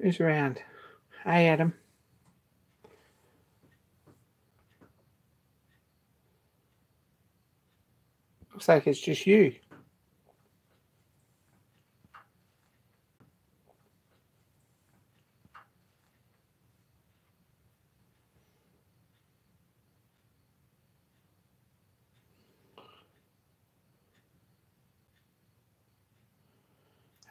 Who's around? Hey, Adam. Looks like it's just you.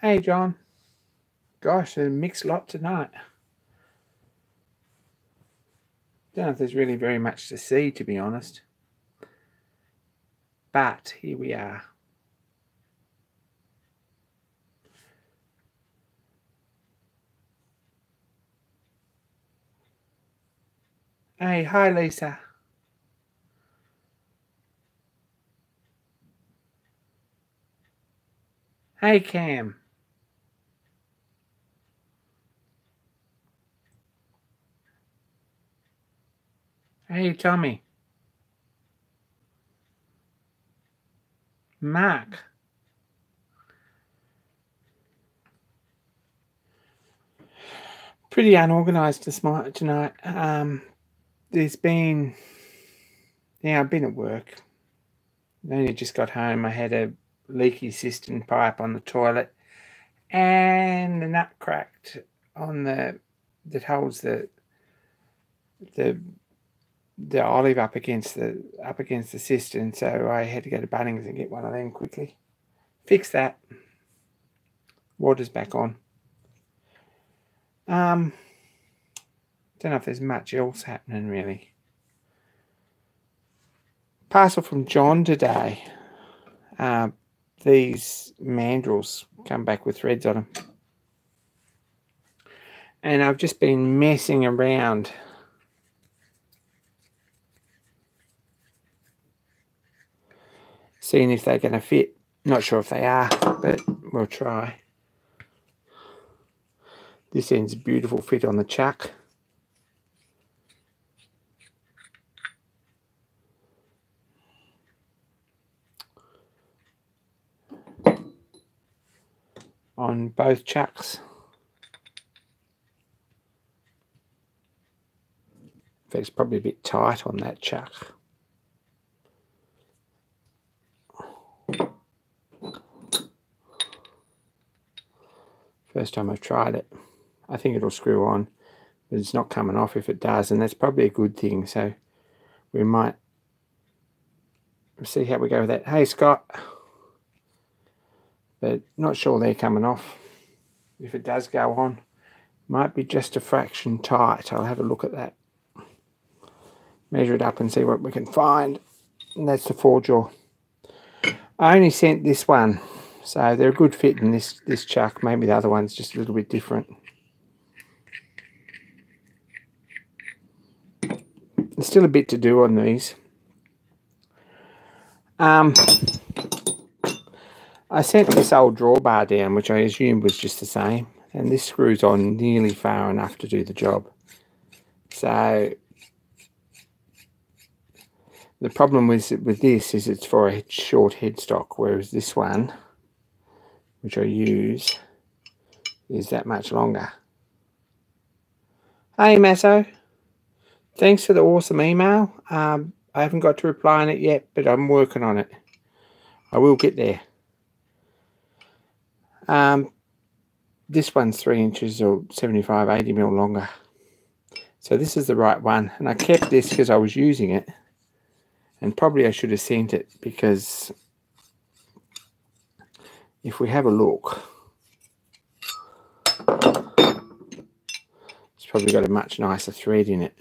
Hey, John. Gosh, a mixed lot tonight. Don't know if there's really very much to see, to be honest. But here we are. Hey, hi, Lisa. Hey, Cam. Hey, Tommy. Mark. Pretty unorganised tonight. There's been... Yeah, I've been at work. I only just got home. I had a leaky cistern pipe on the toilet and the nut cracked on that holds the olive up against the cistern, so I had to go to Bunnings and get one of them quickly. Fix that. Water's back on. Don't know if there's much else happening really. Parcel from John today. These mandrels come back with threads on them. And I've just been messing around. Seeing if they're going to fit. Not sure if they are, but we'll try. This end's a beautiful fit on the chuck. On both chucks. In fact, it's probably a bit tight on that chuck. First time I've tried it. I think it'll screw on, but it's not coming off if it does, and that's probably a good thing. So we might see how we go with that. Hey, Scott. But not sure they're coming off. If it does go on, might be just a fraction tight. I'll have a look at that. Measure it up and see what we can find. And that's the 4-jaw. I only sent this one, so they're a good fit in this chuck. Maybe the other one's just a little bit different. There's still a bit to do on these. I sent this old drawbar down, which I assumed was just the same, and this screws on nearly far enough to do the job. So the problem with this is it's for a short headstock, whereas this one, which I use, is that much longer. Hey, Masso. Thanks for the awesome email. I haven't got to reply on it yet, but I'm working on it. I will get there. This one's 3 inches or 75, 80 mil longer. So this is the right one. And I kept this because I was using it. And probably I should have sent it, because if we have a look, it's probably got a much nicer thread in it.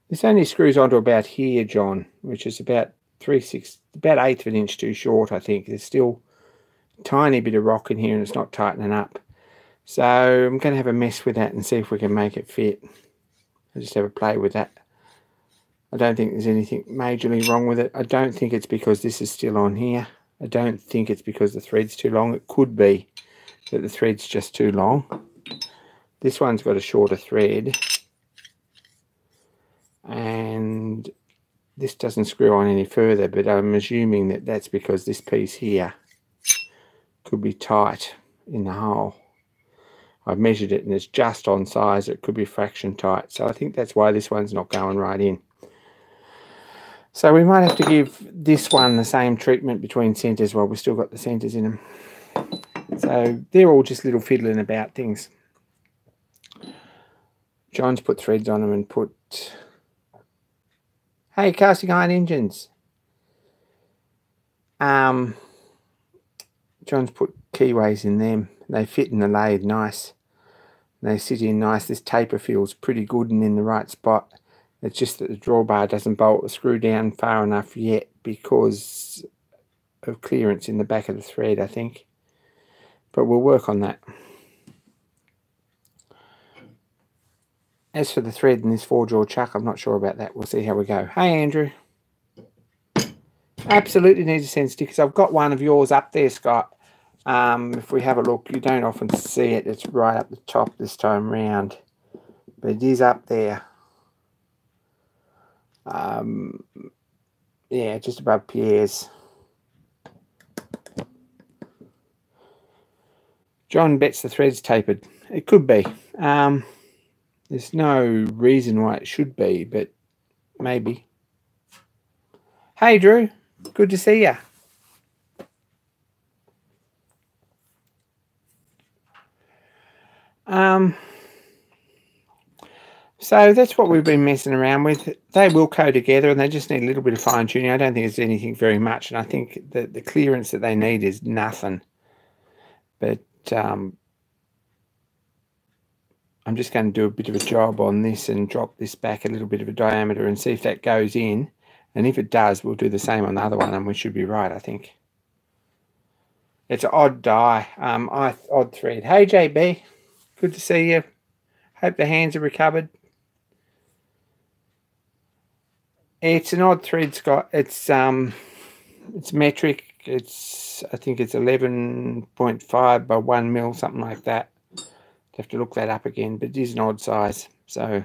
This only screws onto about here, John, which is about 3/6, about 1/8 of an inch too short, I think. There's still a tiny bit of rock in here and it's not tightening up. So I'm going to have a mess with that and see if we can make it fit. I'll just have a play with that. I don't think there's anything majorly wrong with it. I don't think it's because this is still on here. I don't think it's because the thread's too long. It could be that the thread's just too long. This one's got a shorter thread. And this doesn't screw on any further, but I'm assuming that that's because this piece here could be tight in the hole. I've measured it and it's just on size. It could be fraction tight. So I think that's why this one's not going right in. So we might have to give this one the same treatment between centres while we've still got the centres in them. So they're all just little fiddling about things. John's put threads on them and put... Hey, casting iron engines. John's put keyways in them. They fit in the lathe nice. They sit in nice. This taper feels pretty good and in the right spot. It's just that the drawbar doesn't bolt the screw down far enough yet because of clearance in the back of the thread, I think. But we'll work on that. As for the thread in this 4-jaw chuck, I'm not sure about that. We'll see how we go. Hey, Andrew. Absolutely need to send stickers. I've got one of yours up there, Scott. If we have a look, you don't often see it. It's right up the top this time round. But it is up there. Yeah, just above Pierre's. John bets the thread's tapered. It could be. There's no reason why it should be, but maybe. Hey, Drew. Good to see you. So that's what we've been messing around with. They will go together and they just need a little bit of fine tuning. I don't think it's anything very much, and I think that the clearance that they need is nothing. But I'm just going to do a bit of a job on this and drop this back a little bit of a diameter and see if that goes in. And if it does, we'll do the same on the other one and we should be right, I think. It's an odd die, odd thread. Hey, JB, good to see you. Hope the hands are recovered. It's an odd thread, Scott. It's metric. I think it's 11.5 by 1 mil, something like that. Have to look that up again, but it is an odd size, so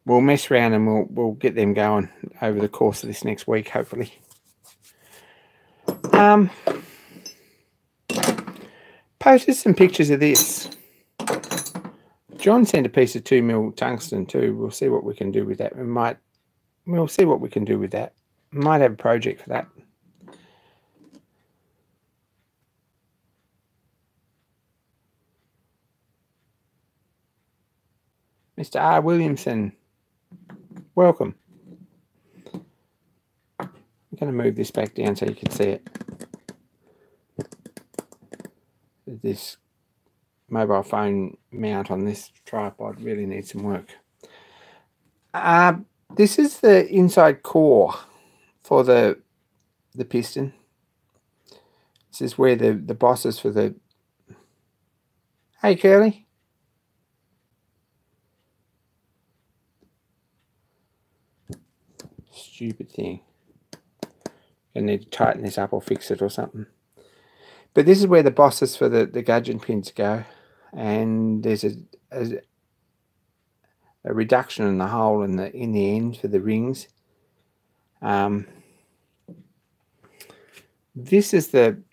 we'll mess around and we'll get them going over the course of this next week, hopefully. Posted some pictures of this. John sent a piece of 2 mil tungsten too. We'll see what we can do with that. We'll see what we can do with that. We might have a project for that. Mr. R. Williamson, welcome. I'm going to move this back down so you can see it. This mobile phone mount on this tripod really needs some work. This is the inside core for the piston. This is where the bosses for the... Hey, Curly. Stupid thing. Gonna need to tighten this up or fix it or something. But this is where the bosses for the gudgeon pins go, and there's a reduction in the hole in the end for the rings. This is the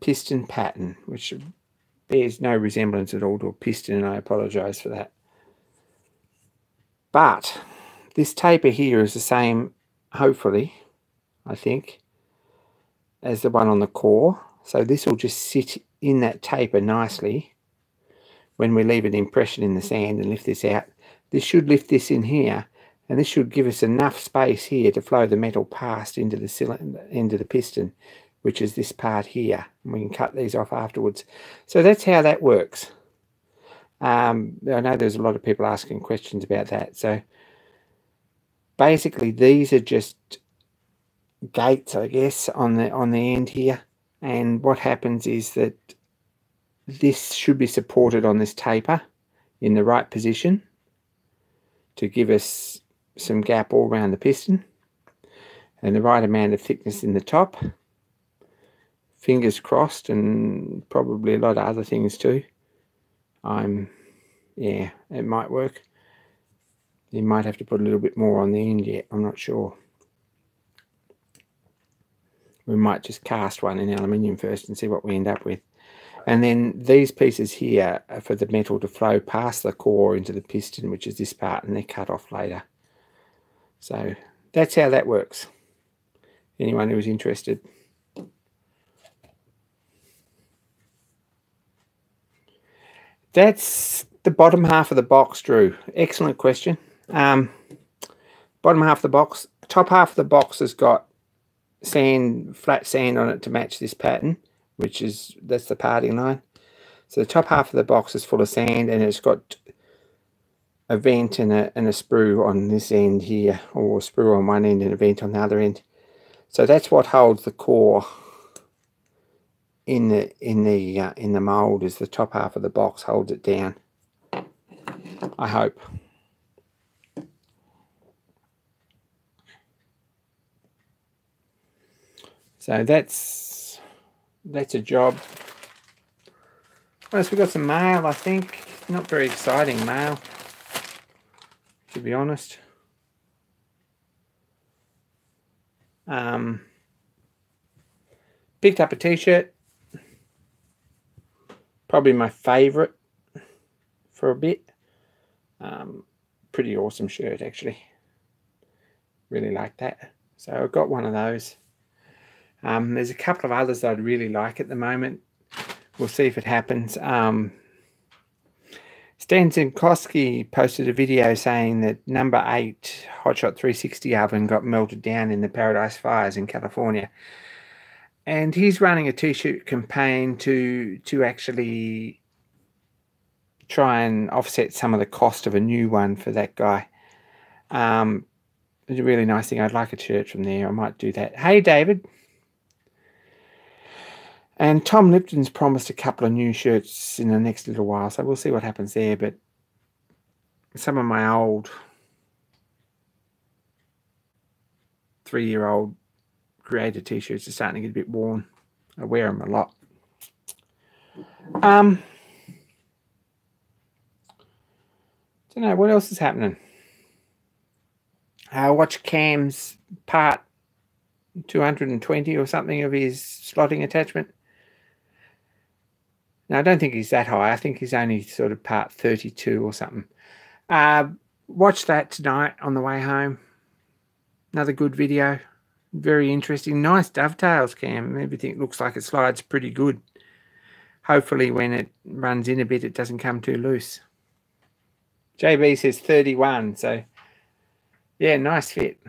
piston pattern, which bears no resemblance at all to a piston, and I apologise for that. But this taper here is the same, hopefully, I think, as the one on the core. So this will just sit in that taper nicely when we leave an impression in the sand and lift this out. This should lift this in here, and this should give us enough space here to flow the metal past into the cylinder, into the piston, which is this part here. And we can cut these off afterwards. So that's how that works. I know there's a lot of people asking questions about that. So basically, these are just gates, I guess, on the end here. And what happens is that this should be supported on this taper in the right position to give us some gap all around the piston and the right amount of thickness in the top. Fingers crossed, and probably a lot of other things too. Yeah, it might work. You might have to put a little bit more on the end yet. I'm not sure. We might just cast one in aluminium first and see what we end up with. And then these pieces here are for the metal to flow past the core into the piston, which is this part, and they're cut off later. So that's how that works. Anyone who's interested. That's the bottom half of the box, Drew. Excellent question. Bottom half of the box. Top half of the box has got sand, flat sand on it to match this pattern, that's the parting line. So the top half of the box is full of sand, and it's got a vent and a sprue on this end here, or a sprue on one end and a vent on the other end. So that's what holds the core in the mold, is the top half of the box holds it down, I hope. So that's a job. Well, we got some mail, I think. Not very exciting mail, to be honest. Picked up a t-shirt. Probably my favourite for a bit. Pretty awesome shirt, actually. Really like that. So I got one of those. There's a couple of others that I'd really like at the moment. We'll see if it happens. Stan Zinkowski posted a video saying that number 8 Hotshot 360 oven got melted down in the Paradise Fires in California. And he's running a t-shirt campaign to actually try and offset some of the cost of a new one for that guy. It's a really nice thing. I'd like a shirt from there. I might do that. Hey, David. And Tom Lipton's promised a couple of new shirts in the next little while, so we'll see what happens there. But some of my old 3-year-old creator t-shirts are starting to get a bit worn. I wear them a lot. Don't know what else is happening. I watched Cam's part 220 or something of his slotting attachment. Now, I don't think he's that high. I think he's only sort of part 32 or something. Watch that tonight on the way home. Another good video. Very interesting. Nice dovetails, Cam. Everything looks like it slides pretty good. Hopefully when it runs in a bit, it doesn't come too loose. JB says 31. So, yeah, nice fit.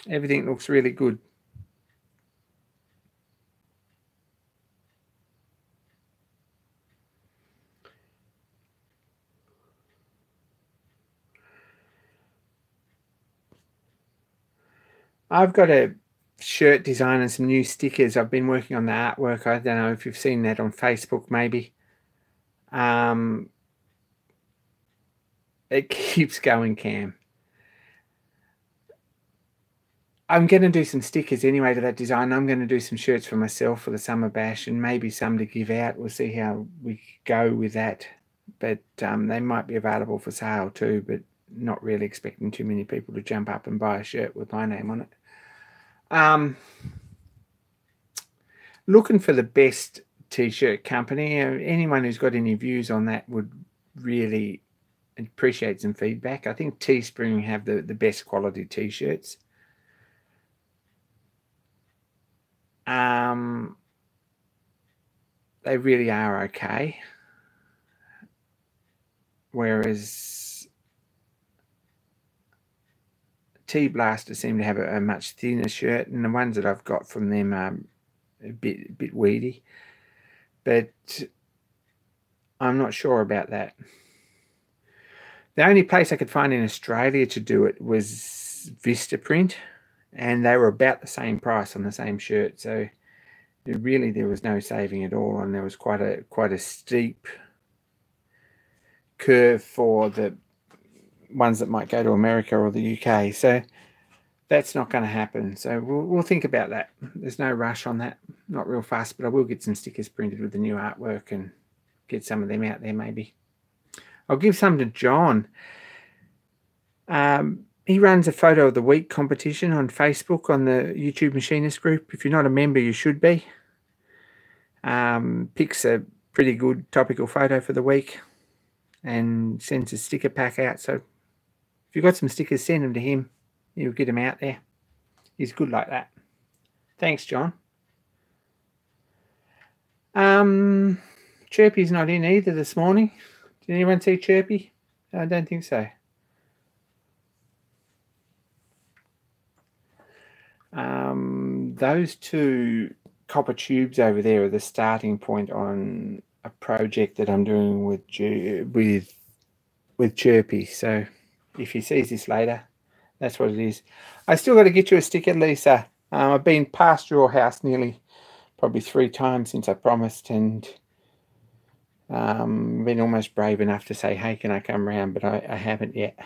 Everything looks really good. I've got a shirt design and some new stickers. I've been working on the artwork. I don't know if you've seen that on Facebook, maybe. It keeps going, Cam. I'm going to do some stickers anyway to that design. I'm going to do some shirts for myself for the summer bash and maybe some to give out. We'll see how we go with that. But they might be available for sale too, but not really expecting too many people to jump up and buy a shirt with my name on it. Looking for the best t-shirt company. Anyone who's got any views on that would really appreciate some feedback. I think Teespring have the best quality t-shirts. They really are okay. Whereas T-Blaster seem to have a much thinner shirt, and the ones that I've got from them are a bit weedy. But I'm not sure about that. The only place I could find in Australia to do it was Vistaprint, and they were about the same price on the same shirt. So really there was no saving at all, and there was quite a steep curve for the ones that might go to America or the UK. So that's not going to happen. So we'll think about that. There's no rush on that. Not real fast, but I will get some stickers printed with the new artwork and get some of them out there maybe. I'll give some to John. He runs a photo of the week competition on Facebook on the YouTube Machinist group. If you're not a member, you should be. Picks a pretty good topical photo for the week and sends a sticker pack out. So if you've got some stickers, send them to him. He'll get them out there. He's good like that. Thanks, John. Chirpy's not in either this morning. Did anyone see Chirpy? I don't think so. Those two copper tubes over there are the starting point on a project that I'm doing with Chirpy. So if he sees this later, that's what it is. I still got to get you a sticker, Lisa. I've been past your house probably 3 times since I promised, and been almost brave enough to say, hey, can I come round? But I haven't yet.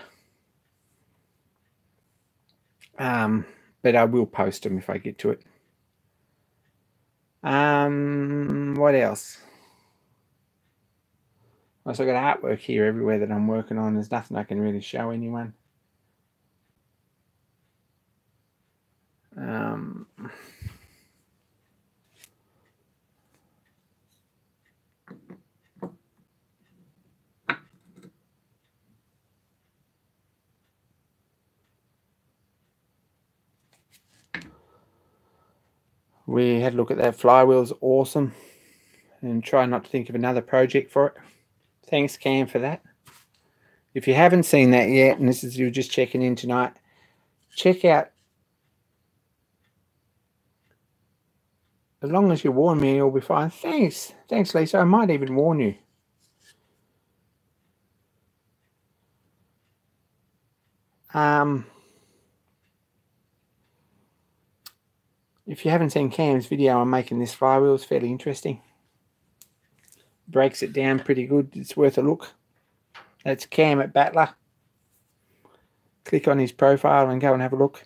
But I will post them if I get to it. What else? Also got artwork here everywhere that I'm working on. There's nothing I can really show anyone. We had a look at that. Flywheel's awesome, and try not to think of another project for it. Thanks, Cam, for that. If you haven't seen that yet, and you're just checking in tonight, check out. As long as you warn me, you'll be fine. Thanks, Lisa. I might even warn you. If you haven't seen Cam's video on making this flywheel, it's fairly interesting. Breaks it down pretty good. It's worth a look. That's Cam at Battler. Click on his profile and go and have a look.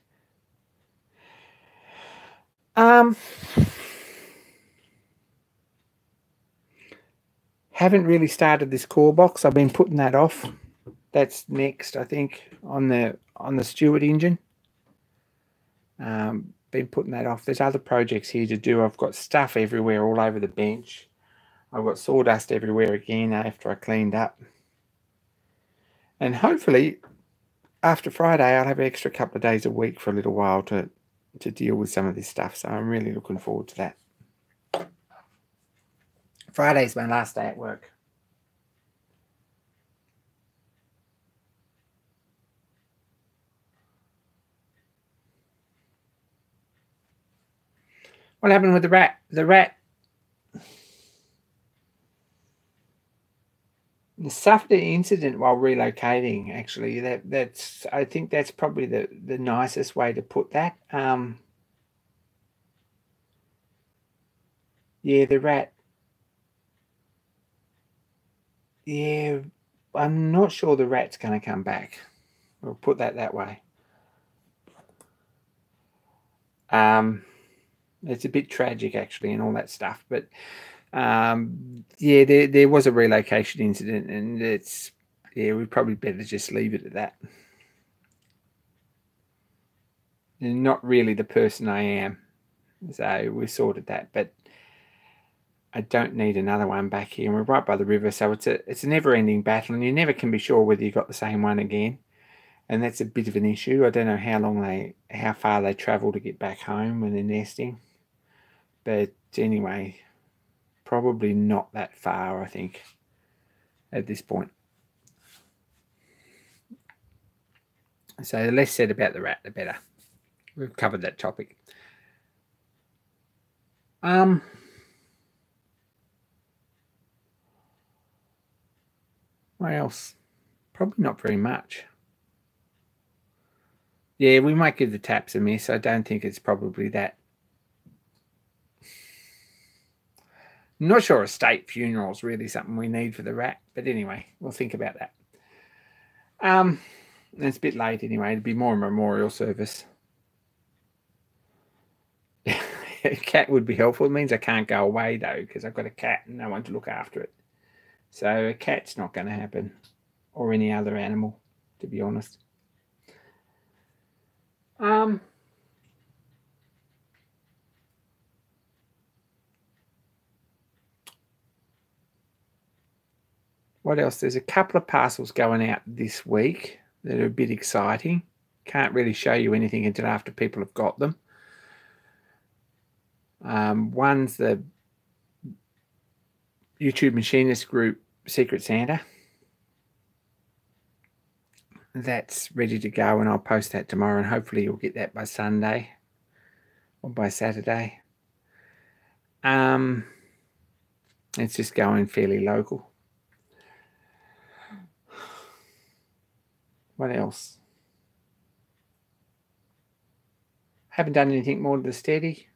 Haven't really started this core box. I've been putting that off. That's next, I think, on the Stewart engine. Been putting that off. There's other projects here to do. I've got stuff everywhere, all over the bench. I've got sawdust everywhere again after I cleaned up. And hopefully, after Friday, I'll have an extra couple of days a week for a little while to deal with some of this stuff. So I'm really looking forward to that. Friday's my last day at work. What happened with the rat? The rat suffered an incident while relocating. Actually, that's I think that's probably the nicest way to put that. Yeah, the rat. Yeah, I'm not sure the rat's going to come back. We'll put that way. It's a bit tragic, actually, and all that stuff. But yeah, there was a relocation incident, and we probably better just leave it at that. And not really the person I am, so we sorted that. But I don't need another one back here, and we're right by the river, so it's a never-ending battle, and you never can be sure whether you got the same one again. And that's a bit of an issue. I don't know how far they travel to get back home when they're nesting. But anyway, probably not that far, I think, at this point. So the less said about the rat, the better. We've covered that topic. What else? Probably not very much. Yeah, we might give the taps a miss. I don't think it's probably that. I'm not sure a state funeral is really something we need for the rat, but anyway, we'll think about that. It's a bit late anyway. It'd be more a memorial service. A cat would be helpful. It means I can't go away though, because I've got a cat and no one to look after it. So a cat's not going to happen, or any other animal, to be honest. What else? There's a couple of parcels going out this week that are a bit exciting. Can't really show you anything until after people have got them. One's the YouTube Machinist Group Secret Santa. That's ready to go, and I'll post that tomorrow, and hopefully you'll get that by Sunday or by Saturday. It's just going fairly local. What else? Haven't done anything more to the steady.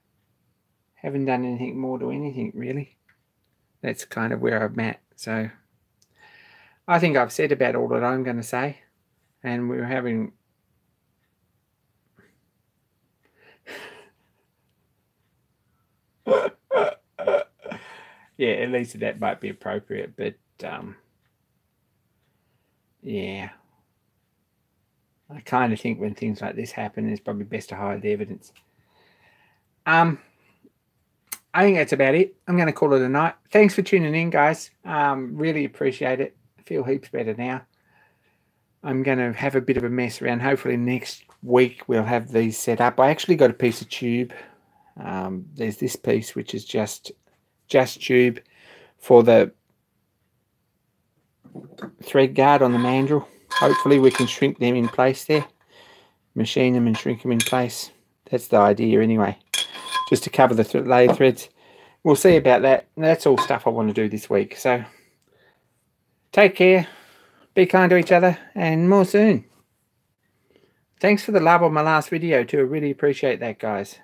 Haven't done anything more to anything, really. That's kind of where I'm at. So I think I've said about all that I'm going to say. And we're having... yeah, at least that might be appropriate. But, yeah. I kind of think when things like this happen, it's probably best to hide the evidence. I think that's about it. I'm going to call it a night. Thanks for tuning in, guys. Really appreciate it. I feel heaps better now. I'm going to have a bit of a mess around. Hopefully next week we'll have these set up. I actually got a piece of tube. There's this piece which is just tube for the thread guard on the mandrel. Hopefully we can shrink them in place there. Machine them and shrink them in place. That's the idea anyway. Just to cover the layer threads. We'll see about that. That's all stuff I want to do this week. So take care. Be kind to each other, and more soon. Thanks for the love on my last video too. I really appreciate that, guys.